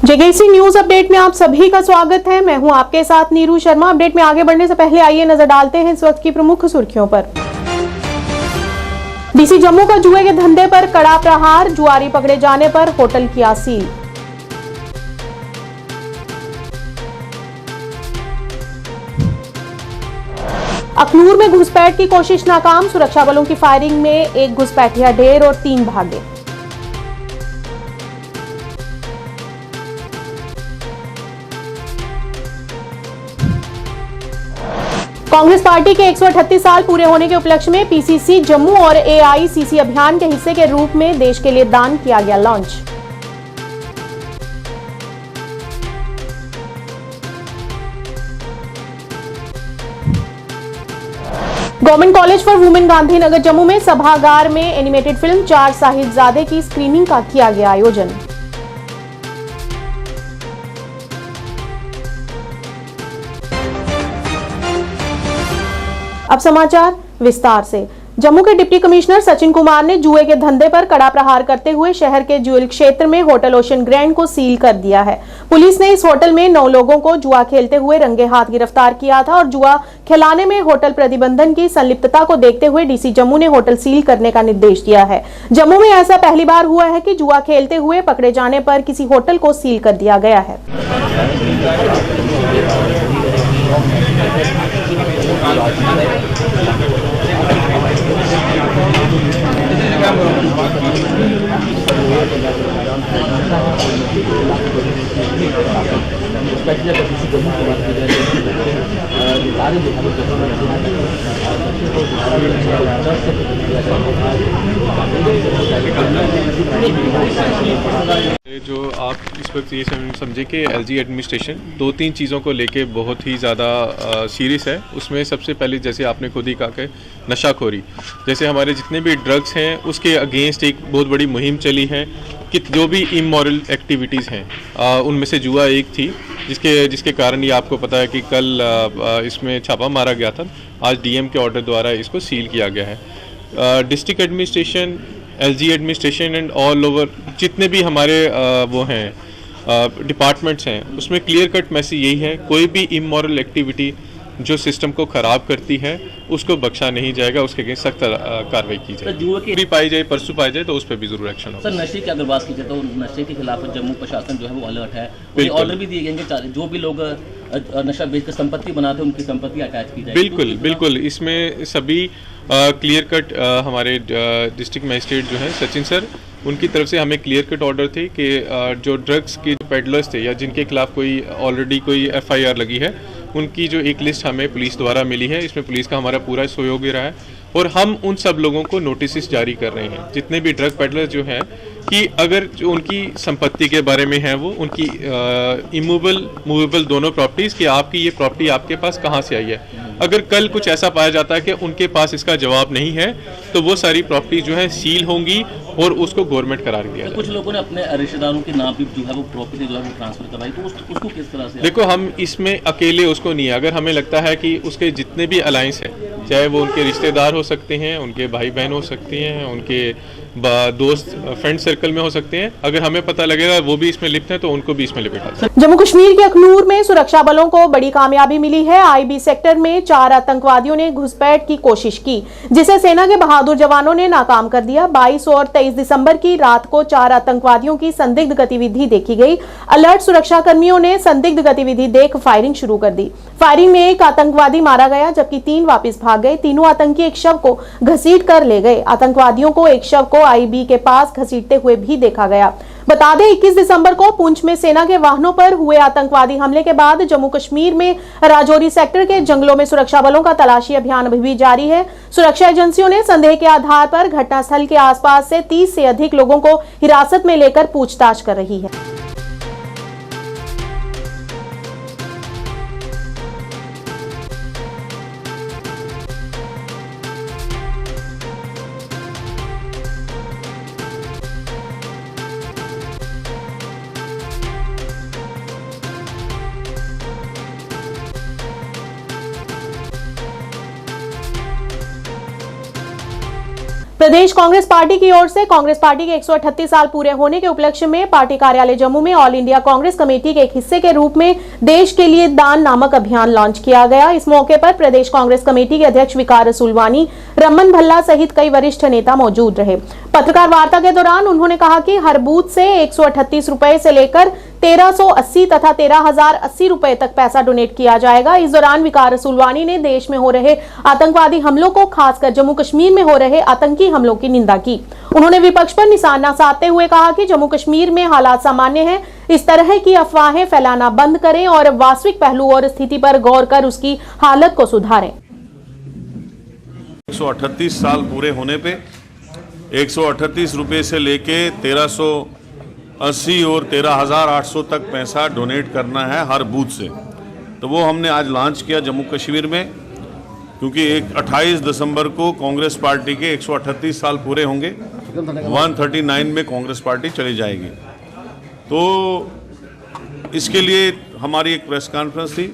JKC news update में आप सभी का स्वागत है। मैं हूं आपके साथ नीरू शर्मा। अपडेट में आगे बढ़ने से पहले आइए नजर डालते हैं इस वक्त की प्रमुख सुर्खियों पर। डीसी जम्मू का जुए के धंधे पर कड़ा प्रहार, जुआरी पकड़े जाने पर होटल किया सील। अखनूर में घुसपैठ की कोशिश नाकाम, सुरक्षा बलों की फायरिंग में एक घुसपैठिया ढेर और 3 भागे। कांग्रेस पार्टी के 138 साल पूरे होने के उपलक्ष्य में पीसीसी जम्मू और एआईसीसी अभियान के हिस्से के रूप में देश के लिए दान किया गया launch. Government college for women Gandhinagar Jammu में सभागार में एनिमेटेड फिल्म 4 साहिबजादे की स्क्रीनिंग का किया गया आयोजन। अब समाचार विस्तार से। जम्मू के डिप्टी कमिश्नर सचिन कुमार ने जुए के धंधे पर कड़ा प्रहार करते हुए शहर के ज्वेल क्षेत्र में होटल ओशन ग्रैंड को सील कर दिया है। पुलिस ने इस होटल में 9 लोगों को जुआ खेलते हुए रंगे हाथ गिरफ्तार किया था और जुआ खिलाने में होटल प्रतिबंधन की संलिप्तता को देखते हुए डीसी जम्मू ने होटल सील करने का निर्देश दिया है। जम्मू में ऐसा पहली बार हुआ है कि जुआ खेलते हुए पकड़े जाने पर किसी होटल को सील कर दिया गया है। जो आप इस वक्त ये समझे कि एलजी एडमिनिस्ट्रेशन 2-3 चीज़ों को लेके बहुत ही ज़्यादा सीरियस है। उसमें सबसे पहले जैसे आपने खुद ही कहा कि नशाखोरी, जैसे हमारे जितने भी ड्रग्स हैं उसके अगेंस्ट एक बहुत बड़ी मुहिम चली है कि जो भी इमोरल एक्टिविटीज़ हैं उनमें से जुआ एक थी, जिसके कारण ये आपको पता है कि कल इसमें छापा मारा गया था। आज डीएम के ऑर्डर द्वारा इसको सील किया गया है। District administration, LG administration and all over जितने भी हमारे वो हैं डिपार्टमेंट्स हैं, उसमें क्लियर कट मैसेज यही है, कोई भी इमोरल एक्टिविटी जो सिस्टम को ख़राब करती है उसको बख्शा नहीं जाएगा, उसके अगेंस्ट सख्त कार्रवाई की जाए। जुए पाई जाए, परसों पाई जाए तो उस पर भी जरूर एक्शन होगा। सर, नशे की अगर बात की जाए तो नशे के खिलाफ जम्मू प्रशासन जो है वो अलर्ट है। ऑर्डर भी दिए गए कि जो भी लोग नशा बेचकर संपत्ति बनाते हैं उनकी संपत्ति अटैच की जाए। बिल्कुल बिल्कुल, इसमें सभी क्लियर कट हमारे डिस्ट्रिक्ट मजिस्ट्रेट जो हैं सचिन सर, उनकी तरफ से हमें क्लियर कट ऑर्डर थे कि जो ड्रग्स के पेडलर्स थे या जिनके खिलाफ कोई ऑलरेडी कोई एफआईआर लगी है, उनकी जो एक लिस्ट हमें पुलिस द्वारा मिली है, इसमें पुलिस का हमारा पूरा सहयोग रहा है और हम उन सब लोगों को नोटिस जारी कर रहे हैं, जितने भी ड्रग पेडलर जो हैं, कि अगर जो उनकी संपत्ति के बारे में है वो उनकी मूवेबल दोनों प्रॉपर्टीज़ कि आपकी ये प्रॉपर्टी आपके पास कहाँ से आई है, अगर कल कुछ ऐसा पाया जाता है कि उनके पास इसका जवाब नहीं है तो वो सारी प्रॉपर्टी जो है सील होंगी और उसको गवर्नमेंट करार दिया जाएगा। कुछ लोगों ने अपने रिश्तेदारों के नाम भी जो है वो प्रॉपर्टी जो है वो ट्रांसफर करवाई, तो उसको किस तरह से? देखो, हम इसमें अकेले उसको नहीं है, अगर हमें लगता है कि उसके जितने भी अलायंस हैं, चाहे वो उनके रिश्तेदार हो सकते हैं, उनके भाई बहन हो सकते हैं, उनके दोस्त फ्रेंड सर्कल में हो सकते हैं, अगर हमें पता लगेगा वो भी इसमें लिप्त हैं तो उनको भी इसमें लिपेटा सकते हैं। जम्मू कश्मीर के अखनूर में सुरक्षा बलों को बड़ी कामयाबी मिली है। आईबी सेक्टर में 4 आतंकवादियों ने घुसपैठ की कोशिश की, जिसे सेना के बहादुर जवानों ने नाकाम कर दिया। 22 और 23 दिसंबर की रात को 4 आतंकवादियों की संदिग्ध गतिविधि देखी गई। अलर्ट सुरक्षा कर्मियों ने संदिग्ध गतिविधि देख फायरिंग शुरू कर दी। फायरिंग में एक आतंकवादी मारा गया जबकि 3 वापस भाग गए। तीनों आतंकी एक शव को घसीट कर ले गए। आतंकवादियों को एक शव को आईबी के पास घसीटते हुए भी देखा गया। बता दें 21 दिसंबर को पुंछ में सेना के वाहनों पर हुए आतंकवादी हमले के बाद जम्मू कश्मीर में राजौरी सेक्टर के जंगलों में सुरक्षा बलों का तलाशी अभियान अभी भी जारी है। सुरक्षा एजेंसियों ने संदेह के आधार पर घटनास्थल के आसपास से 30 से अधिक लोगों को हिरासत में लेकर पूछताछ कर रही है। प्रदेश कांग्रेस पार्टी की ओर से कांग्रेस पार्टी के 138 साल पूरे होने के उपलक्ष्य में पार्टी कार्यालय जम्मू में ऑल इंडिया कांग्रेस कमेटी के एक हिस्से के रूप में देश के लिए दान नामक अभियान लॉन्च किया गया। इस मौके पर प्रदेश कांग्रेस कमेटी के अध्यक्ष विकार रसूलवानी, रमन भल्ला सहित कई वरिष्ठ नेता मौजूद रहे। पत्रकार वार्ता के दौरान उन्होंने कहा कि हर बूथ से 138 रुपए से लेकर 1380 तथा 13080 रुपए तक पैसा डोनेट किया जाएगा। इस दौरान विकार रसूलवानी ने देश में हो रहे आतंकवादी हमलों को, खासकर जम्मू कश्मीर में हो रहे आतंकी हमलों की निंदा की। उन्होंने विपक्ष पर निशाना साधते हुए कहा कि जम्मू कश्मीर में हालात सामान्य हैं, इस तरह की अफवाहें फैलाना बंद करें और वास्तविक पहलू और स्थिति पर गौर कर उसकी हालत को सुधारें। 138 साल पूरे होने पे 138 रुपये से लेके 1380 और 13800 तक पैसा डोनेट करना है हर बूथ से। तो वो हमने आज लॉन्च किया जम्मू कश्मीर में, क्योंकि 28 दिसंबर को कांग्रेस पार्टी के 138 साल पूरे होंगे। 139 में कांग्रेस पार्टी चली जाएगी। तो इसके लिए हमारी एक प्रेस कॉन्फ्रेंस थी।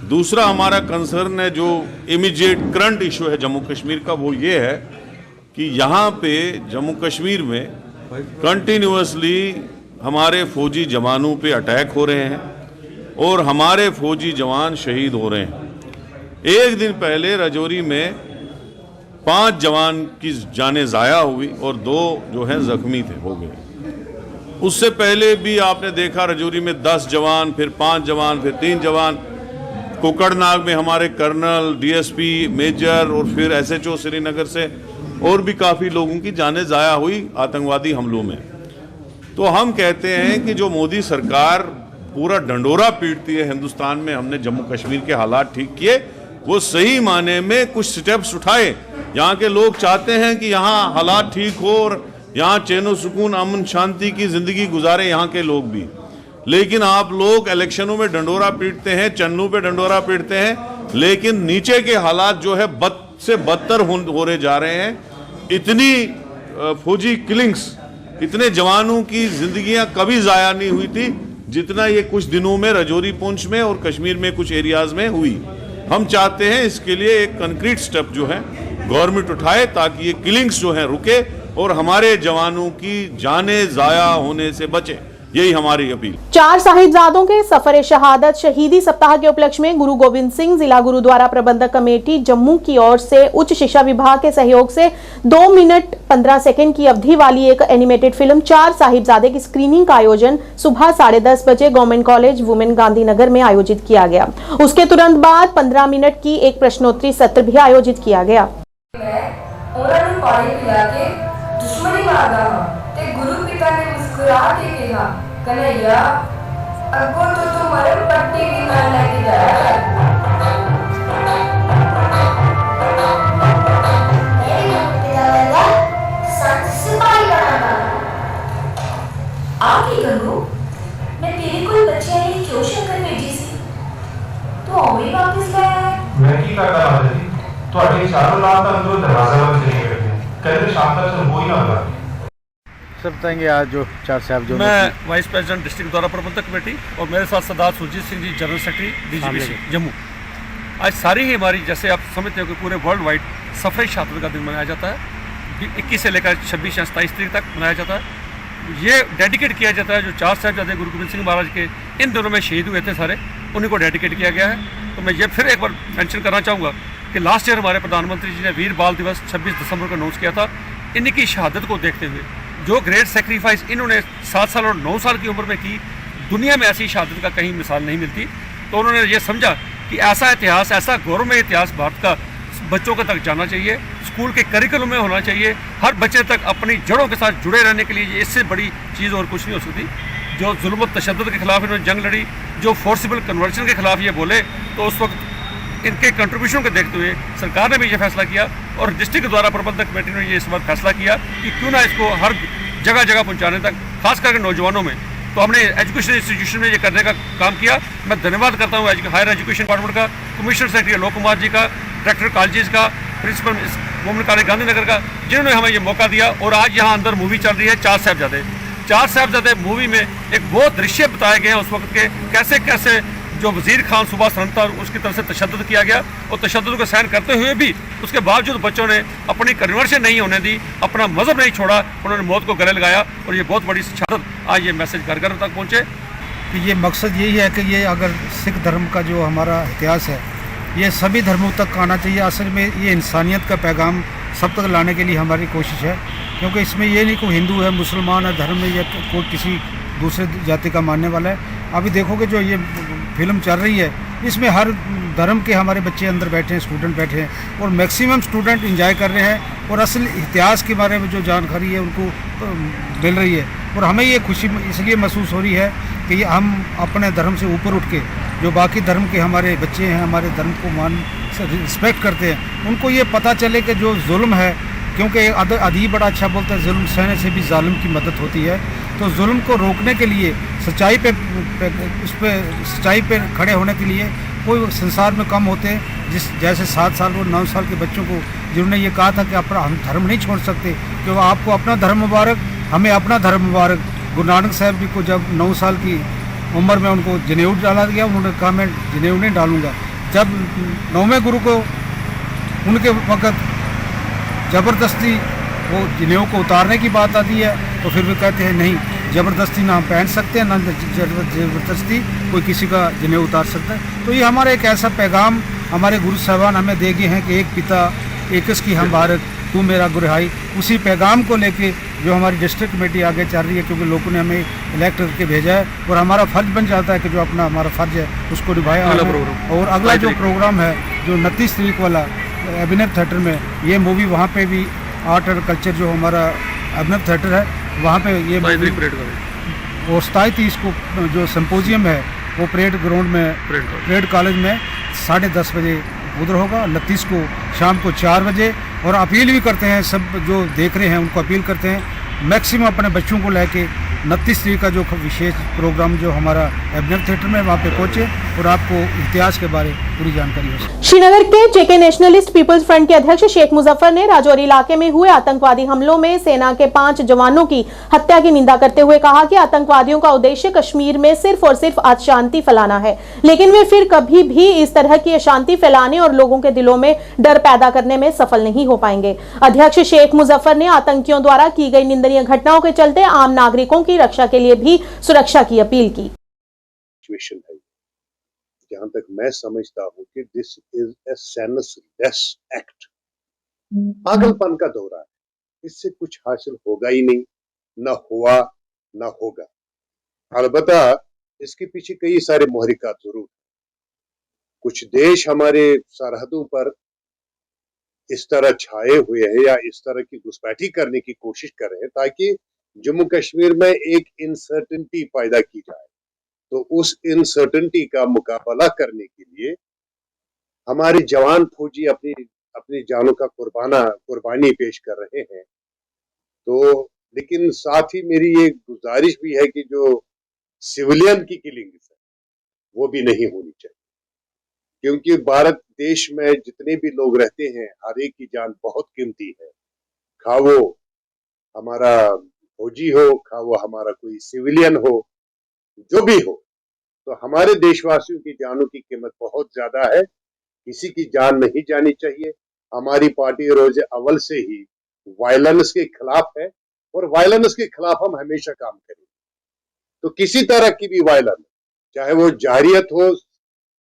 दूसरा हमारा कंसर्न है, जो इमीडिएट करंट इशू है जम्मू कश्मीर का, वो ये है कि यहाँ पे जम्मू कश्मीर में कंटिन्यूअसली हमारे फौजी जवानों पे अटैक हो रहे हैं और हमारे फौजी जवान शहीद हो रहे हैं। एक दिन पहले राजौरी में 5 जवान की जानें ज़ाया हुई और 2 जो हैं ज़ख्मी थे, हो गए। उससे पहले भी आपने देखा राजौरी में 10 जवान, फिर 5 जवान, फिर 3 जवान। कोकड़नाग में हमारे कर्नल, डीएसपी, मेजर और फिर एसएचओ श्रीनगर से और भी काफ़ी लोगों की जानें ज़ाया हुई आतंकवादी हमलों में। तो हम कहते हैं कि जो मोदी सरकार पूरा डंडोरा पीटती है हिंदुस्तान में, हमने जम्मू कश्मीर के हालात ठीक किए, वो सही माने में कुछ स्टेप्स उठाए। यहाँ के लोग चाहते हैं कि यहाँ हालात ठीक हो और यहाँ चैन सुकून, अमन शांति की ज़िंदगी गुजारे यहाँ के लोग भी। लेकिन आप लोग इलेक्शनों में डंडोरा पीटते हैं, चन्नू पे डंडोरा पीटते हैं, लेकिन नीचे के हालात जो है बद से बदतर हो रहे जा रहे हैं। इतनी फौजी किलिंग्स, इतने जवानों की जिंदगियां कभी ज़ाया नहीं हुई थी जितना ये कुछ दिनों में राजौरी, पुंछ में और कश्मीर में कुछ एरियाज में हुई। हम चाहते हैं इसके लिए एक कंक्रीट स्टेप जो है गवर्नमेंट उठाए, ताकि ये किलिंग्स जो हैं रुके और हमारे जवानों की जानें ज़ाया होने से बचे। यही हमारी अपील। 4 साहिबजादों के सफर शहादत शहीदी सप्ताह के उपलक्ष्य में गुरु गोविंद सिंह जिला गुरुद्वारा प्रबंधक कमेटी जम्मू की ओर से उच्च शिक्षा विभाग के सहयोग से 2 मिनट 15 सेकंड की अवधि वाली एक एनिमेटेड फिल्म 4 साहिबजादे की स्क्रीनिंग का आयोजन सुबह 10:30 बजे गवर्नमेंट कॉलेज वुमेन गांधीनगर में आयोजित किया गया। उसके तुरंत बाद 15 मिनट की एक प्रश्नोत्तरी सत्र भी आयोजित किया गया। गुरु पिता ने मुस्कुरा के कहा, कन्हैया अगो तो मरम पट्टी भी ना लेके जाया। आगे गंगू, मैं तेरे कोई बच्चियां नहीं क्यों शक्कर भेजी सी, तो अम्मी वापस लाया है। मैं की करता राजा जी, ਤੁਹਾਡੇ ਚਾਰੋਂ ਲਾਭ ਤਾਂ ਅੰਦਰੋਂ ਦਰਵਾਜ਼ਾ ਵੱਲ ਚਲੇ ਗਏ थे, ਕਹਿੰਦੇ शाम तक सुन हो ही ना होगा। सब बताएंगे आज जो 4 साहब जो मैं वाइस प्रेसिडेंट डिस्ट्रिक्ट द्वारा प्रबंधक कमेटी और मेरे साथ सरदार Surjit Singh ji general secretary DGP Jammu. आज सारी ही हमारी, जैसे आप समझते हो कि पूरे वर्ल्ड वाइड सफर शहादत का दिन मनाया जाता है। 21 से लेकर 26 या 27 तारीख तक मनाया जाता है। ये डेडिकेट किया जाता है जो 4 साहिबजादे गुरु गोविंद सिंह महाराज के इन दिनों में शहीद हुए थे सारे, उन्हीं को डेडिकेट किया गया है। तो मैं ये फिर एक बार मेंशन करना चाहूँगा कि लास्ट ईयर हमारे प्रधानमंत्री जी ने वीर बाल दिवस 26 दिसंबर को अनाउंस किया था। इनकी शहादत को देखते हुए जो ग्रेट सेक्रीफाइस इन्होंने 7 साल और 9 साल की उम्र में की, दुनिया में ऐसी शहादत का कहीं मिसाल नहीं मिलती। तो उन्होंने ये समझा कि ऐसा इतिहास, ऐसा गौरवमय इतिहास भारत का बच्चों के तक जाना चाहिए, स्कूल के करिकुलम में होना चाहिए, हर बच्चे तक अपनी जड़ों के साथ जुड़े रहने के लिए। इससे बड़ी चीज़ और कुछ नहीं हो सकती। जो जुल्म और तशद्दुद के खिलाफ इन्होंने जंग लड़ी, जो फोर्सिबल कन्वर्जन के खिलाफ ये बोले, तो उस वक्त इनके कंट्रीब्यूशन को देखते हुए सरकार ने भी ये फैसला किया और डिस्ट्रिक्ट द्वारा प्रबंधक कमेटी ने ये इस बार फैसला किया कि क्यों ना इसको हर जगह जगह पहुंचाने तक, खास करके नौजवानों में। तो हमने एजुकेशन इंस्टीट्यूशन में ये करने का काम किया। मैं धन्यवाद करता हूँ हायर एजुकेशन डिपार्टमेंट का, कमिश्नर सेक्रेटरी आलोक कुमार जी का, डायरेक्टर कॉलेजेस का, प्रिंसिपल वुमेन कॉलेज गांधीनगर का, जिन्होंने हमें ये मौका दिया। और आज यहाँ अंदर मूवी चल रही है 4 साहिबजादे। 4 साहिबजादे मूवी में एक वो दृश्य बताए गए हैं उस वक्त के, कैसे कैसे जो वज़ीर खान सूबा सल्तनत था उसकी तरफ से तशद्दुद किया गया, और तशद्दुद को सहन करते हुए भी उसके बावजूद बच्चों ने अपनी कन्वर्शन नहीं होने दी, अपना मज़हब नहीं छोड़ा, उन्होंने मौत को गले लगाया। और ये बहुत बड़ी शहादत, आज ये मैसेज घर घर तक पहुँचे कि ये मकसद यही है कि ये अगर सिख धर्म का जो हमारा इतिहास है ये सभी धर्मों तक आना चाहिए। असल में ये इंसानियत का पैगाम सब तक लाने के लिए हमारी कोशिश है, क्योंकि इसमें ये नहीं कोई हिंदू है, मुसलमान है, धर्म में या कोई किसी दूसरे जाति का मानने वाला है। अभी देखोगे जो ये फिल्म चल रही है इसमें हर धर्म के हमारे बच्चे अंदर बैठे हैं, स्टूडेंट बैठे हैं, और मैक्सिमम स्टूडेंट इंजॉय कर रहे हैं, और असल इतिहास के बारे में जो जानकारी है उनको मिल रही है। और हमें ये खुशी इसलिए महसूस हो रही है कि हम अपने धर्म से ऊपर उठ के जो बाकी धर्म के हमारे बच्चे हैं, हमारे धर्म को मान से रिस्पेक्ट करते हैं, उनको ये पता चले कि जो जुल्म है, क्योंकि अदीब बड़ा अच्छा बोलता है, जुल्म सहने से भी जालिम की मदद होती है। तो जुल्म को रोकने के लिए सच्चाई पे सच्चाई पे खड़े होने के लिए कोई संसार में कम होते हैं, जैसे 7 साल और 9 साल के बच्चों को जिन्होंने ये कहा था कि अपना हम धर्म नहीं छोड़ सकते, कि आपको अपना धर्म मुबारक, हमें अपना धर्म मुबारक। गुरु नानक साहब जी को जब 9 साल की उम्र में उनको जनेऊ डाला गया, उन्होंने कहा मैं जनेऊ नहीं डालूंगा। जब 9वें गुरु को उनके वक़्त ज़बरदस्ती वो जनेऊ को उतारने की बात आती है तो फिर भी कहते हैं नहीं, ज़बरदस्ती ना हम पहन सकते हैं, ना ज़बरदस्ती कोई किसी का जनेऊ उतार सकता है। तो ये हमारा एक ऐसा पैगाम हमारे गुरु साहबान हमें दे गए हैं कि एक पिता एक की हम भारत, तू मेरा गुरहाई। उसी पैगाम को लेके जो हमारी डिस्ट्रिक्ट कमेटी आगे चल रही है, क्योंकि लोगों ने हमें इलेक्ट करके भेजा है और हमारा फ़र्ज बन जाता है कि जो अपना हमारा फ़र्ज है उसको निभाया। और अगला जो प्रोग्राम है जो 29 तारीख वाला अभिनव थिएटर में, ये मूवी वहाँ पे भी आर्ट और कल्चर जो हमारा अभिनव थिएटर है वहाँ पे ये और 27 को जो सिम्पोजियम है वो परेड ग्राउंड में, परेड कॉलेज में 10:30 बजे उधर होगा। 29 को शाम को 4 बजे। और अपील भी करते हैं, सब जो देख रहे हैं उनको अपील करते हैं मैक्सिमम अपने बच्चों को लेके 29 तारीख का जो विशेष प्रोग्राम जो हमारा अभिनव थिएटर में वहाँ पे पहुँचे और आपको इतिहास के बारे पूरी जानकारी हो सके। श्रीनगर के जेके नेशनलिस्ट पीपल्स फ्रंट के अध्यक्ष शेख मुजफ्फर ने राजौरी इलाके में हुए आतंकवादी हमलों में सेना के 5 जवानों की हत्या की निंदा करते हुए कहा कि आतंकवादियों का उद्देश्य कश्मीर में सिर्फ और सिर्फ अशांति फैलाना है, लेकिन वे फिर कभी भी इस तरह की अशांति फैलाने और लोगों के दिलों में डर पैदा करने में सफल नहीं हो पाएंगे। अध्यक्ष शेख मुजफ्फर ने आतंकियों द्वारा की गई निंदनीय घटनाओं के चलते आम नागरिकों की रक्षा के लिए भी सुरक्षा की अपील की। जहां तक मैं समझता हूं कि this is a senseless act, पागलपन का दौरा है, इससे कुछ हासिल होगा ही नहीं, ना हुआ ना होगा। अलबत्ता इसके पीछे कई सारे मुहरिकात जरूर। कुछ देश हमारे सरहदों पर इस तरह छाए हुए हैं या इस तरह की घुसपैठी करने की कोशिश कर रहे हैं ताकि जम्मू कश्मीर में एक इनसर्टेनिटी पैदा की जाए। तो उस इनसर्टेनिटी का मुकाबला करने के लिए हमारे जवान फौजी अपनी जानों का कुर्बानी पेश कर रहे हैं। तो लेकिन साथ ही मेरी ये गुजारिश भी है कि जो सिविलियन की किलिंग्स है वो भी नहीं होनी चाहिए, क्योंकि भारत देश में जितने भी लोग रहते हैं हर एक की जान बहुत कीमती है, खा वो हमारा फौजी हो, खा वो हमारा कोई सिविलियन हो, जो भी हो। तो हमारे देशवासियों की जानों की कीमत बहुत ज्यादा है, किसी की जान नहीं जानी चाहिए। हमारी पार्टी रोज अव्वल से ही वायलेंस के खिलाफ है और वायलेंस के खिलाफ हम हमेशा काम करेंगे। तो किसी तरह की भी वायलेंस, चाहे वो जारियत हो,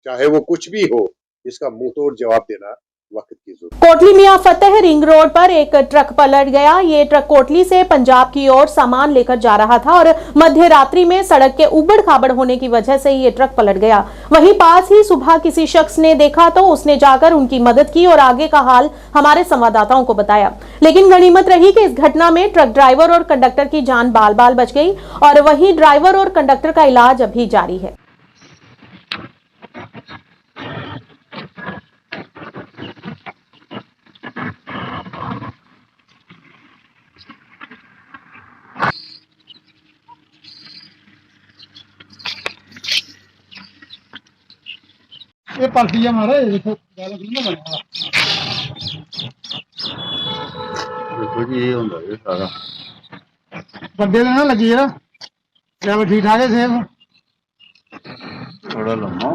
चाहे वो कुछ भी हो, इसका मुंह तोड़ जवाब देना वक्त की जरूरत। कोटली मियां फतेह रिंग रोड पर एक ट्रक पलट गया। ये ट्रक कोटली से पंजाब की ओर सामान लेकर जा रहा था और मध्य रात्रि में सड़क के उबड़ खाबड़ होने की वजह से ये ट्रक पलट गया। वहीं पास ही सुबह किसी शख्स ने देखा तो उसने जाकर उनकी मदद की और आगे का हाल हमारे संवाददाताओं को बताया। लेकिन गनीमत रही कि इस घटना में ट्रक ड्राइवर और कंडक्टर की जान बाल बाल बच गई और वहीं ड्राइवर और कंडक्टर का इलाज अभी जारी है। ये पार्टी हमारा देखो देखो जी, ये होंदा है सारा बंदे ना लगी है, ड्राइवर ठीक ठाक है सेफ। थोड़ा लम्बा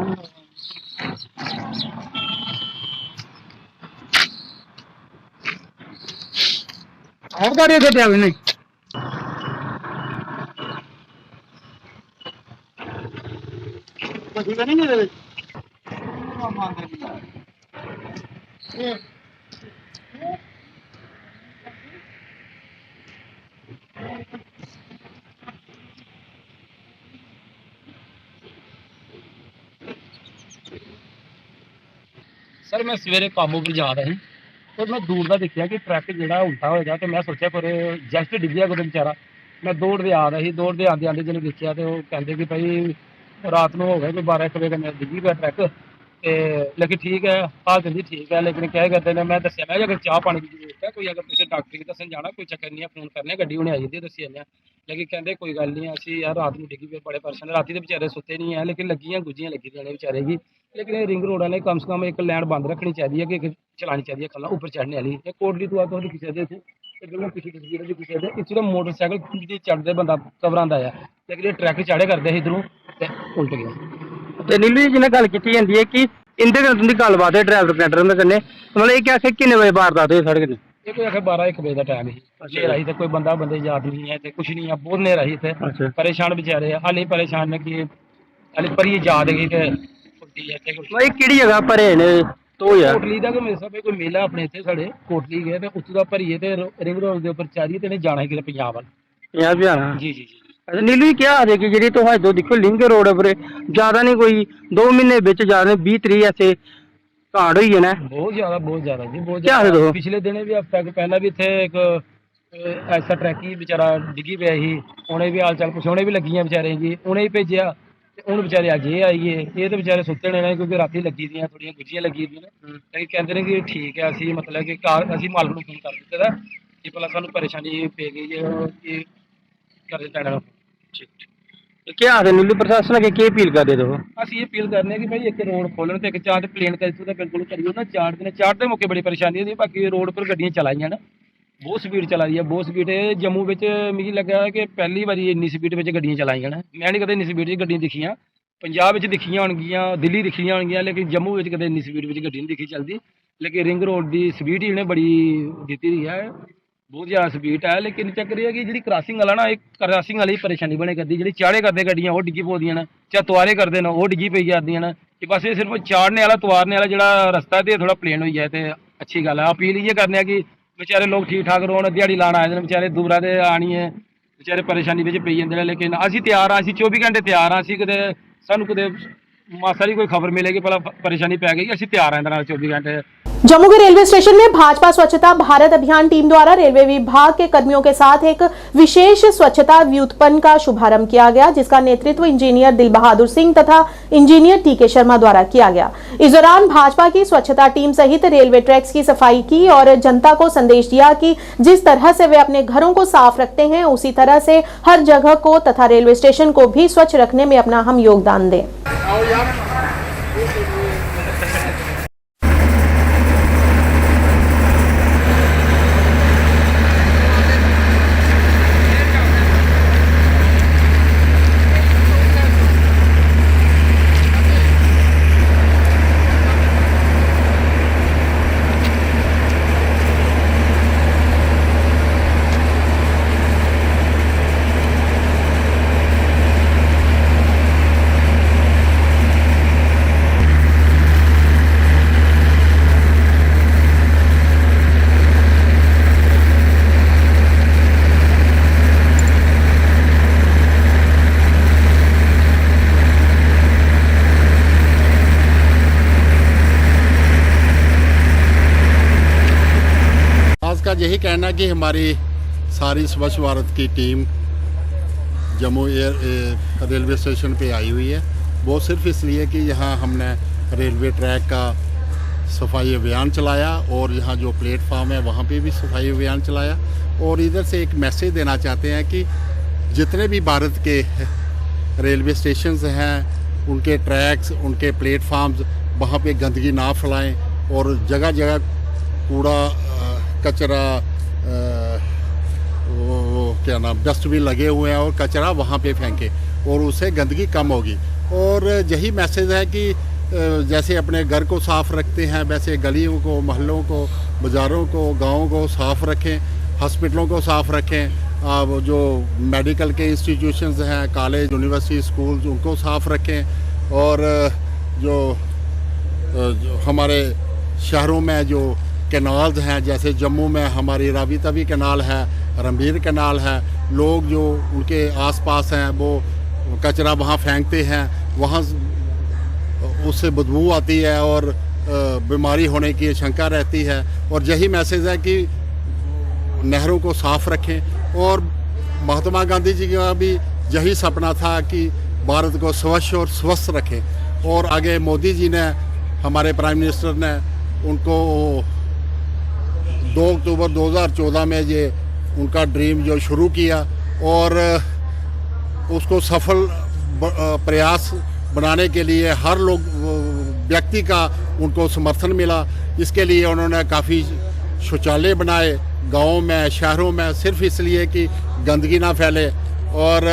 और गाड़ी देते अभी नहीं सर मैं सवेरे कामों पर जा रहा ਸੀ ਤੇ ਮੈਂ ਦੂਰ ਦਾ ਦੇਖਿਆ ਕਿ ਟਰੱਕ ਜਿਹੜਾ ਉਲਟਾ ਹੋ ਗਿਆ ਤੇ ਮੈਂ ਸੋਚਿਆ ਪਰ ਜਸਟ ਡਿੱਗਿਆ ਕੋਈ ਵਿਚਾਰਾ। ਮੈਂ ਦੌੜਦੇ ਆ ਰਿਹਾ ਸੀ, ਦੌੜਦੇ ਆਉਂਦੇ ਆਉਂਦੇ ਜਦੋਂ ਦੇਖਿਆ ਤੇ ਉਹ ਕਹਿੰਦੇ ਕਿ ਭਾਈ ਰਾਤ ਨੂੰ ਹੋ ਗਿਆ ਕੋਈ 12 1 ਵਜੇ ਦਾ ਡਿੱਗੀ ਪਿਆ ਟਰੱਕ ਤੇ ਲੇਕਿਨ ਠੀਕ ਹੈ ਹਾਲਤ ਦੀ ਠੀਕ ਹੈ। ਲੇਕਿਨ ਕਹਿ ਕਰਦੇ ਨੇ ਮੈਂ ਦੱਸਿਆ ਮੈਂ ਅਗਰ ਚਾਹ ਪਾਣੀ ਦੀ ਜ਼ਰੂਰਤ ਹੈ ਕੋਈ ਅਗਰ ਤੁਸੀਂ ਡਾਕਟਰ ਦੱਸਣ ਜਾਣਾ ਕੋਈ ਚੱਕਰ ਨਹੀਂ ਹੈ ਫੋਨ ਕਰਨੇ ਗੱਡੀ ਹੁਣੇ ਆ ਜਾਂਦੀ ਦੱਸੀ ਜਾਂਦੇ। ਲੇਕਿਨ ਕਹਿੰਦੇ ਕੋਈ ਗੱਲ ਨਹੀਂ ਅਸੀਂ ਯਾਰ ਰਾਤ ਨੂੰ ਡਿੱਗੀ ਪਏ ਬੜੇ ਪਰੇਸ਼ਾਨ ਰਾਤੀ ਦੇ ਵਿਚਾਰੇ ਸੁੱਤੇ ਨਹੀਂ ਹੈ ਲੇਕਿਨ ਲੱਗੀਆਂ ਗੁੱਜੀਆਂ ਲੱਗੀ ਦੀਆਂ ਨੇ ਵਿਚਾਰੇ की। लेकिन ये रिंग रोड वाले कम से कम एक लैंड बंद रखनी चाहिए कि चलानी चाहिए खला ऊपर चढ़ने वाली ये कोटली तो आके दिखी सकते थे बिल्कुल पिछली तस्वीर दिखी सकते इस मोटरसाइकिल चढ़ते बंदा घबरांदा है लेकिन ये ट्रैक चढ़े करते इधरों उल्ट गया। ਤੇ ਨੀਲੂ ਜੀ ਜਿਹਨੇ ਗੱਲ ਕੀਤੀ ਜਾਂਦੀ ਹੈ ਕਿ ਇੰਦੇ ਨਾਲ ਦੀ ਗੱਲਬਾਤ ਹੈ ਡਰਾਈਵਰ ਕੰਡਕਟਰ ਦੇ ਕੰਨੇ ਮਤਲਬ ਇਹ ਕਿ ਕਿੰਨੇ ਵਜੇ ਵਾਰਦਾਤ ਹੋਈ सड़क ਤੇ ये कोई आखिर 12 1 बजे का टाइम ही नेरा ही कोई बंदा बंदे याद नहीं है कुछ नहीं है बहुत नेरा ही थे परेशान बेचारे हाले परेशान ने कि हाले पर ये याद गई थे भाई ਕਿਹੜੀ ਜਗ੍ਹਾ ਭਰੇ ਨੇ ਤੋ ਯਾਰ ਕੋਟਲੀ ਦਾ ਕੋਈ ਸਭੇ ਕੋਈ ਮੇਲਾ ਆਪਣੇ ਇੱਥੇ ਸਾਡੇ ਕੋਟਲੀ ਗਏ ਤੇ ਉੱਥੋਂ ਦਾ ਭਰੀਏ ਤੇ ਰਿੰਗ ਰੋਡ ਦੇ ਉੱਪਰ ਚਾਰੀਏ ਤੇ ਨੇ ਜਾਣਾ ਕਿਤੇ ਪੰਜਾਬ ਵੱਲ ਜਾਣਾ ਜੀ ਜੀ ਜੀ। ਅੱਛਾ ਨੀਲੂ ਜੀ ਕਿਹਾ ਹੈ ਕਿ ਜਿਹੜੀ ਤੁਹਾਡੇ ਦੇਖੋ ਲਿੰਕ ਰੋਡ ਉੱਪਰ ਜ਼ਿਆਦਾ ਨਹੀਂ ਕੋਈ 2 ਮਹੀਨੇ ਵਿੱਚ ਜ਼ਿਆਦਾ 20 30 ਐਸੇ ਕਾਂਡ ਹੋਈ ਹੈ ਨਾ ਬਹੁਤ ਜ਼ਿਆਦਾ ਜੀ ਬਹੁਤ क्या है ਜ਼ਿਆਦਾ। ਪਿਛਲੇ ਦਿਨੇ ਵੀ ਹਫਤਾ ਪਹਿਲਾਂ ਵੀ ਇੱਥੇ ਇੱਕ ਐਸਾ ਟਰੈਕੀ ਵਿਚਾਰਾ ਡਿੱਗੀ ਪਿਆ ਸੀ ਉਹਨੇ ਵੀ ਹਾਲ ਚਾਲ ਪੁੱਛਣੇ ਵੀ ਲੱਗੀਆਂ ਵਿਚਾਰੇ ਜੀ ਉਹਨੇ ਹੀ ਭੇਜਿਆ ਤੇ ਹੁਣ ਵਿਚਾਰੇ ਅੱਜ ਇਹ ਆਈਏ ਇਹ ਤੇ ਵਿਚਾਰੇ ਸੁੱਤੇ ਨੇ ਨਾ ਕਿਉਂਕਿ ਰਾਤੀ ਲੱਗੀ ਦੀਆਂ ਥੋੜੀਆਂ ਗੁੱਜੀਆਂ ਲੱਗੀ ਦੀਆਂ ਨੇ ਤੇ ਕਹਿੰਦੇ ਨੇ ਕਿ ਠੀਕ ਹੈ ਅਸੀਂ ਮਤਲਬ ਕਿ ਅਸੀਂ ਮਾਲਕ ਨੂੰ ਫੋਨ ਕਰ ਦਿੱਤਾ ਦਾ ਕਿ ਭਲਾ ਸਾਨੂੰ ਪਰੇਸ਼ਾਨੀ ਪੈ ਗਈ ਜੇ ਇਹ ਕਰ ਦਿੱਤਾ ਨਾ ਕੀ ਆਖਦੇ ਨੀਲੂ ਪ੍ਰਸ਼ਾਸਨ ਅੱਗੇ ਕੀ ਅਪੀਲ ਕਰਦੇ ਹੋ ਅਸੀਂ ਇਹ ਅਪੀਲ ਕਰਨੇ ਕਿ ਭਾਈ ਇੱਕ ਰੋਡ ਖੋਲਣ ਤੇ ਇੱਕ ਚਾਰ ਪਲੇਨ ਕਰ ਦਿੱਤਾ ਬਿਲਕੁਲ ਕਰੀਓ ਨਾ ਚਾਰ ਦੇ ਮੌਕੇ ਬੜੀ ਪਰੇਸ਼ਾਨੀ ਹੁੰਦੀ ਬਾਕੀ ਰੋਡ ਪਰ ਗੱਡੀਆਂ ਚਲਾਈਆਂ ਨਾ ਬਹੁਤ ਸਪੀਡ ਚਲਾ ਰਹੀ ਹੈ ਬਹੁਤ ਸਪੀਡ ਜੰਮੂ ਵਿੱਚ ਮੈਨੂੰ ਲੱਗਾ ਕਿ ਪਹਿਲੀ ਵਾਰੀ ਇੰਨੀ ਸਪੀਡ ਵਿੱਚ ਗੱਡੀਆਂ ਚਲਾਈਆਂ ਨਾ ਮੈਂ ਨਹੀਂ ਕਦੇ ਇੰਨੀ ਸਪੀਡ 'ਚ ਗੱਡੀਆਂ ਦਿਖੀਆਂ ਪੰਜਾਬ ਵਿੱਚ ਦਿਖੀਆਂ ਹੋਣਗੀਆਂ ਦਿੱਲੀ ਦਿਖੀਆਂ ਹੋਣਗੀਆਂ ਲੇਕਿਨ ਜੰਮੂ ਵਿੱਚ ਕਦੇ ਇੰਨੀ ਸਪੀਡ ਵਿੱਚ ਗੱਡੀ ਨਹੀਂ ਦਿਖੀ ਚੱਲਦੀ ਲੇਕਿਨ ਰਿੰਗ ਰੋਡ ਦੀ ਸਪੀਡ ਹੀ ਇਹਨੇ ਬੜੀ ਦਿੱਤੀ ਰਹੀ ਹੈ ਬਹੁਤ ਜ਼ਿਆਦਾ ਸਪੀਡ ਹੈ ਲੇਕਿਨ ਚੱਕਰ ਇਹ ਹੈ ਕਿ ਜਿਹੜੀ ਕ੍ਰਾਸਿੰਗ ਵਾਲਾ ਨਾ ਇੱਕ ਕ੍ਰਾਸਿੰਗ ਵਾਲੀ ਪਰੇਸ਼ਾਨੀ ਬਣੇ ਕਰਦੀ ਜਿਹੜੀ ਚਾੜੇ ਕਰਦੇ ਗੱਡੀਆਂ ਉਹ ਡਿੱਗੀ ਪਉਂਦੀਆਂ ਨੇ ਚਾਹੇ ਤੁਆਰੇ ਕਰਦੇ ਨੇ ਉਹ ਡਿੱਗੀ ਪਈ ਜਾਂਦੀਆਂ ਨੇ ਕਿ ਬਸ ਇਹ ਸਿਰਫ ਚਾੜਨੇ ਵਾਲਾ ਤੁਆਰਨੇ ਵਾਲਾ ਜਿਹੜਾ ਰਸਤਾ ਤੇ ਥੋੜਾ ਪਲੇਨ ਹੋਈ ਜਾਏ ਤੇ ਅੱਛੀ ਗੱਲ ਹੈ ਅਪੀਲ ਇਹ ਕਰਨੇ ਆ ਕਿ बेचारे लोग ठीक ठाक रोन दिहाड़ी लाने आए बेचारे दूरा दे आनी है बेचारे परेशानी में पी जाते हैं लेकिन असी तैयार हाँ 24 घंटे तैयार हाँ कि सानू कि मासा की कोई खबर मिलेगी भला परेशानी पै गई असी तैयार हैं 24 घंटे। जम्मू के रेलवे स्टेशन में भाजपा स्वच्छता भारत अभियान टीम द्वारा रेलवे विभाग के कर्मियों के साथ एक विशेष स्वच्छता व्युत्पन्न का शुभारंभ किया गया जिसका नेतृत्व इंजीनियर दिल बहादुर सिंह तथा इंजीनियर टीके शर्मा द्वारा किया गया। इस दौरान भाजपा की स्वच्छता टीम सहित रेलवे ट्रैक्स की सफाई की और जनता को संदेश दिया कि जिस तरह से वे अपने घरों को साफ रखते हैं उसी तरह से हर जगह को तथा रेलवे स्टेशन को भी स्वच्छ रखने में अपना हम योगदान दें। का यही कहना कि हमारी सारी स्वच्छ भारत की टीम जम्मू रेलवे स्टेशन पे आई हुई है वो सिर्फ इसलिए कि यहाँ हमने रेलवे ट्रैक का सफाई अभियान चलाया और यहाँ जो प्लेटफार्म है वहाँ पे भी सफाई अभियान चलाया और इधर से एक मैसेज देना चाहते हैं कि जितने भी भारत के रेलवे स्टेशंस हैं उनके ट्रैक्स उनके प्लेटफार्म्स वहाँ पे गंदगी ना फैलाएं और जगह जगह कूड़ा कचरा क्या नाम डस्टबिन लगे हुए हैं और कचरा वहाँ पे फेंके और उससे गंदगी कम होगी। और यही मैसेज है कि जैसे अपने घर को साफ़ रखते हैं वैसे गलियों को, मोहल्लों को, बाज़ारों को, गाँवों को साफ़ रखें, हॉस्पिटलों को साफ़ रखें, जो मेडिकल के इंस्टीट्यूशंस हैं, कॉलेज, यूनिवर्सिटी, स्कूल, उनको साफ़ रखें। और जो हमारे शहरों में जो कैनाल्स हैं, जैसे जम्मू में हमारी रावी तवी कैनाल है, रणबीर कैनाल है, लोग जो उनके आसपास हैं वो कचरा वहाँ फेंकते हैं, वहाँ उससे बदबू आती है और बीमारी होने की आशंका रहती है। और यही मैसेज है कि नहरों को साफ़ रखें। और महात्मा गांधी जी का भी यही सपना था कि भारत को स्वच्छ और स्वस्थ रखें। और आगे मोदी जी ने, हमारे प्राइम मिनिस्टर ने उनको 2 अक्टूबर 2014 में ये उनका ड्रीम जो शुरू किया और उसको सफल प्रयास बनाने के लिए हर लोग व्यक्ति का उनको समर्थन मिला। इसके लिए उन्होंने काफ़ी शौचालय बनाए गाँवों में, शहरों में, सिर्फ इसलिए कि गंदगी ना फैले। और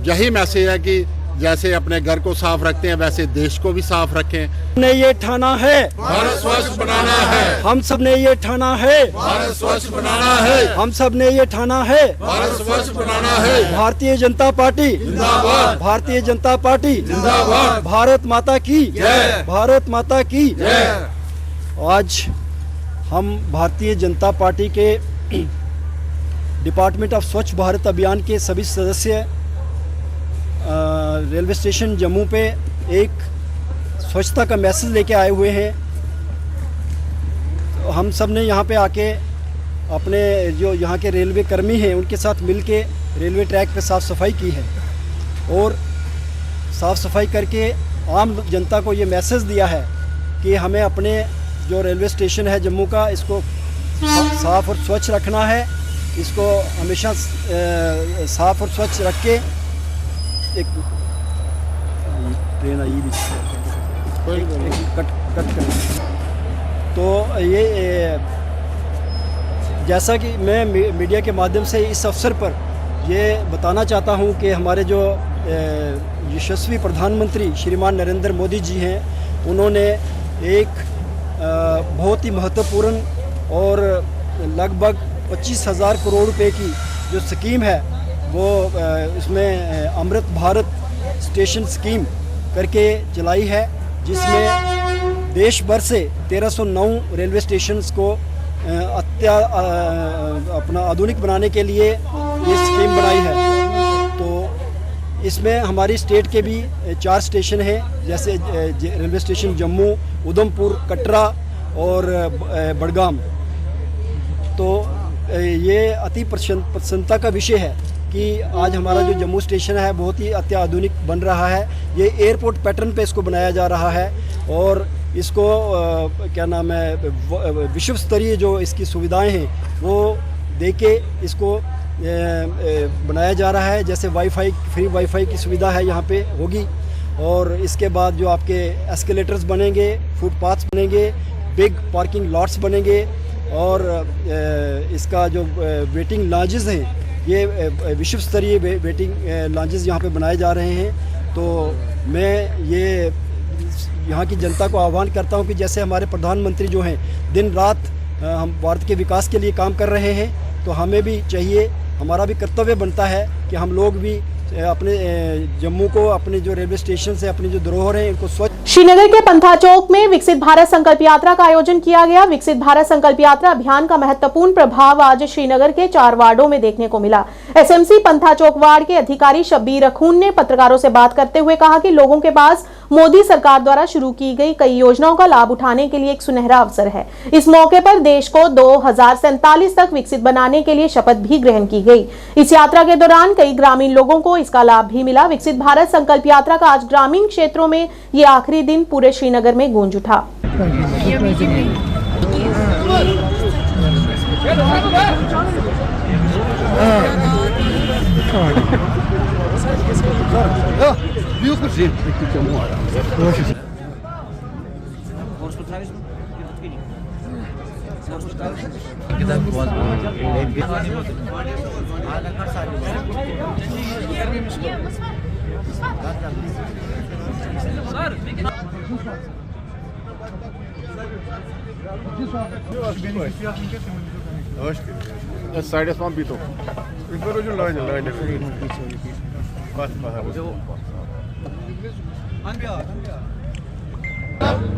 यही मैसेज है कि जैसे अपने घर को साफ रखते हैं वैसे देश को भी साफ रखें। हमने ये ठाना है भारत स्वच्छ बनाना है, हम सब ने ये ठाना है भारत स्वच्छ बनाना है, हम सब ने ये ठाना है भारत स्वच्छ बनाना है। भारतीय जनता पार्टी जिंदाबाद, भारतीय जनता पार्टी जिंदाबाद, भारत माता की जय, भारत माता की जय। आज हम भारतीय जनता पार्टी के डिपार्टमेंट ऑफ स्वच्छ भारत अभियान के सभी सदस्य रेलवे स्टेशन जम्मू पे एक स्वच्छता का मैसेज लेके आए हुए हैं। तो हम सब ने यहाँ पे आके अपने जो यहाँ के रेलवे कर्मी हैं उनके साथ मिलके रेलवे ट्रैक पे साफ़ सफाई की है और साफ़ सफाई करके आम जनता को ये मैसेज दिया है कि हमें अपने जो रेलवे स्टेशन है जम्मू का, इसको साफ़ और स्वच्छ रखना है। इसको हमेशा साफ़ और स्वच्छ रख के एक ट्रेन आई भी कट कर। तो ये जैसा कि मैं मीडिया के माध्यम से इस अवसर पर ये बताना चाहता हूँ कि हमारे जो यशस्वी प्रधानमंत्री श्रीमान नरेंद्र मोदी जी हैं, उन्होंने एक बहुत ही महत्वपूर्ण और लगभग 25,000 करोड़ रुपए की जो स्कीम है वो इसमें अमृत भारत स्टेशन स्कीम करके चलाई है, जिसमें देश भर से 1309 रेलवे स्टेशंस को अपना आधुनिक बनाने के लिए ये स्कीम बनाई है। तो इसमें हमारी स्टेट के भी 4 स्टेशन हैं, जैसे रेलवे स्टेशन जम्मू, उधमपुर, कटरा और बड़गाम। तो ये अति प्रसन्नता का विषय है कि आज हमारा जो जम्मू स्टेशन है बहुत ही अत्याधुनिक बन रहा है। ये एयरपोर्ट पैटर्न पे इसको बनाया जा रहा है और इसको क्या नाम है, विश्व स्तरीय जो इसकी सुविधाएं हैं वो देके इसको बनाया जा रहा है। जैसे वाईफाई, फ्री वाईफाई की सुविधा है यहाँ पे होगी। और इसके बाद जो आपके एस्केलेटर्स बनेंगे, फुटपाथ्स बनेंगे, बिग पार्किंग लॉट्स बनेंगे और इसका जो वेटिंग लॉन्जेस हैं, ये विश्व स्तरीय वेटिंग लॉन्जेस यहाँ पे बनाए जा रहे हैं। तो मैं ये यहाँ की जनता को आह्वान करता हूँ कि जैसे हमारे प्रधानमंत्री जो हैं दिन रात हम भारत के विकास के लिए काम कर रहे हैं, तो हमें भी चाहिए, हमारा भी कर्तव्य बनता है कि हम लोग भी अपने जम्मू को, अपने जो रेलवे स्टेशन से अपनी जो धरोहर है इनको स्वच्छ। श्रीनगर के पंथा चौक में विकसित भारत संकल्प यात्रा का आयोजन किया गया। विकसित भारत संकल्प यात्रा अभियान का महत्वपूर्ण प्रभाव आज श्रीनगर के 4 वार्डों में देखने को मिला। एसएमसी पंथा चौक वार्ड के अधिकारी शब्बीर अखून ने पत्रकारों से बात करते हुए कहा कि लोगों के पास मोदी सरकार द्वारा शुरू की गई कई योजनाओं का लाभ उठाने के लिए एक सुनहरा अवसर है। इस मौके पर देश को 2047 तक विकसित बनाने के लिए शपथ भी ग्रहण की गई। इस यात्रा के दौरान कई ग्रामीण लोगों को इसका लाभ भी मिला। विकसित भारत संकल्प यात्रा का आज ग्रामीण क्षेत्रों में ये आखिरी दिन पूरे श्रीनगर में गूंज उठा।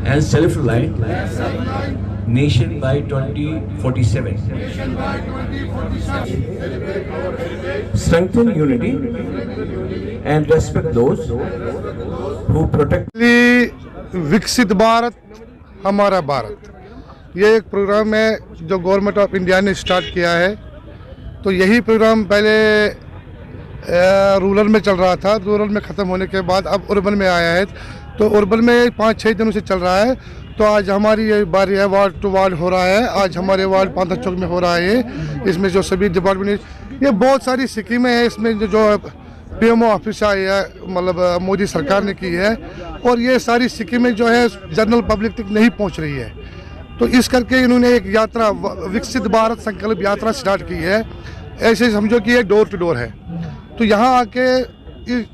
and self-reliant nation by 2047. Strengthen unity and respect those who protect. विकसित भारत हमारा भारत, ये एक प्रोग्राम है जो गवर्नमेंट ऑफ इंडिया ने स्टार्ट किया है। तो यही प्रोग्राम पहले रूरल में चल रहा था, रूरल में ख़त्म होने के बाद अब अर्बन में आया है। तो अर्बन में 5-6 दिनों से चल रहा है। तो आज हमारी ये बारी है, वार्ड टू वार्ड हो रहा है। आज हमारे वार्ड पांथा चौक में हो रहा है। इसमें जो सभी डिपार्टमेंट, ये बहुत सारी स्कीमें हैं इसमें जो PMO ऑफिस आई है, मतलब मोदी सरकार ने की है। और ये सारी स्कीमें जो है जनरल पब्लिक तक नहीं पहुंच रही है। तो इस करके इन्होंने एक यात्रा, विकसित भारत संकल्प यात्रा स्टार्ट की है। ऐसे समझो कि ये डोर टू डोर है। तो यहाँ आके,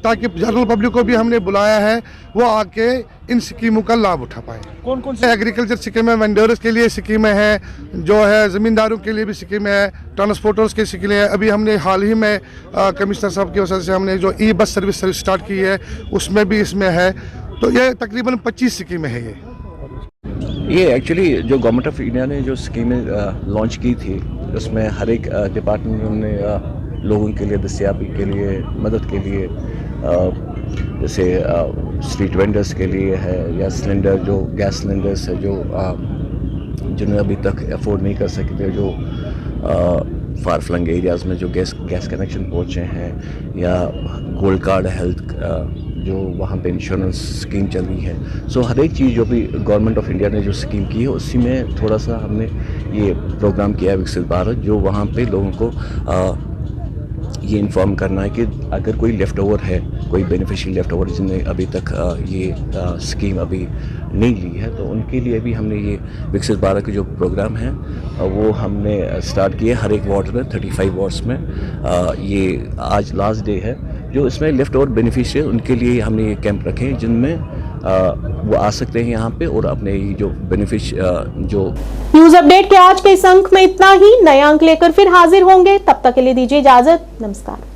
ताकि जनरल पब्लिक को भी हमने बुलाया है, वो आके इन स्कीमों का लाभ उठा पाए। कौन कौन से एग्रीकल्चर स्कीमें, वेंडर्स के लिए स्कीमें हैं, जो है ज़मींदारों के लिए भी स्कीमें हैं, ट्रांसपोर्टर्स की स्कीमें हैं। अभी हमने हाल ही में कमिश्नर साहब की वजह से हमने जो ई बस सर्विस स्टार्ट की है, उसमें भी इसमें है। तो ये तकरीबन 25 स्कीमें हैं। ये एक्चुअली जो गवर्नमेंट ऑफ इंडिया ने जो स्कीमें लॉन्च की थी, उसमें हर एक डिपार्टमेंट में लोगों के लिए, दस्तियाबी के लिए, मदद के लिए, जैसे स्ट्रीट वेंडर्स के लिए है, या सिलेंडर, जो गैस सिलेंडर्स है, जो जिन्हें अभी तक अफोर्ड नहीं कर सकते, जो फार फ्लंग एरियाज़ में जो गैस कनेक्शन पहुँचे हैं, या गोल्ड कार्ड हेल्थ जो वहाँ पे इंश्योरेंस स्कीम चल रही है। सो हर एक चीज़ जो भी गवर्नमेंट ऑफ इंडिया ने जो स्कीम की है, उसी में थोड़ा सा हमने ये प्रोग्राम किया है विकसित भारत, जो वहाँ पे लोगों को ये इन्फॉर्म करना है कि अगर कोई लेफ़्ट ओवर है, कोई बेनिफिशियल लेफ़्ट ओवर जिन्हें अभी तक ये स्कीम अभी नहीं ली है, तो उनके लिए भी हमने ये विकसित भारत के जो प्रोग्राम है वो हमने स्टार्ट किए हर एक वार्ड में, 35 वार्ड्स में। ये आज लास्ट डे है, जो इसमें लेफ़्ट ओवर बेनिफिशियल, उनके लिए हमने ये कैंप रखे हैं, जिनमें वो आ सकते हैं यहाँ पे और अपने जो बेनिफिश जो न्यूज अपडेट के आज के इस अंक में इतना ही। नए अंक लेकर फिर हाजिर होंगे, तब तक के लिए दीजिए इजाजत। नमस्कार।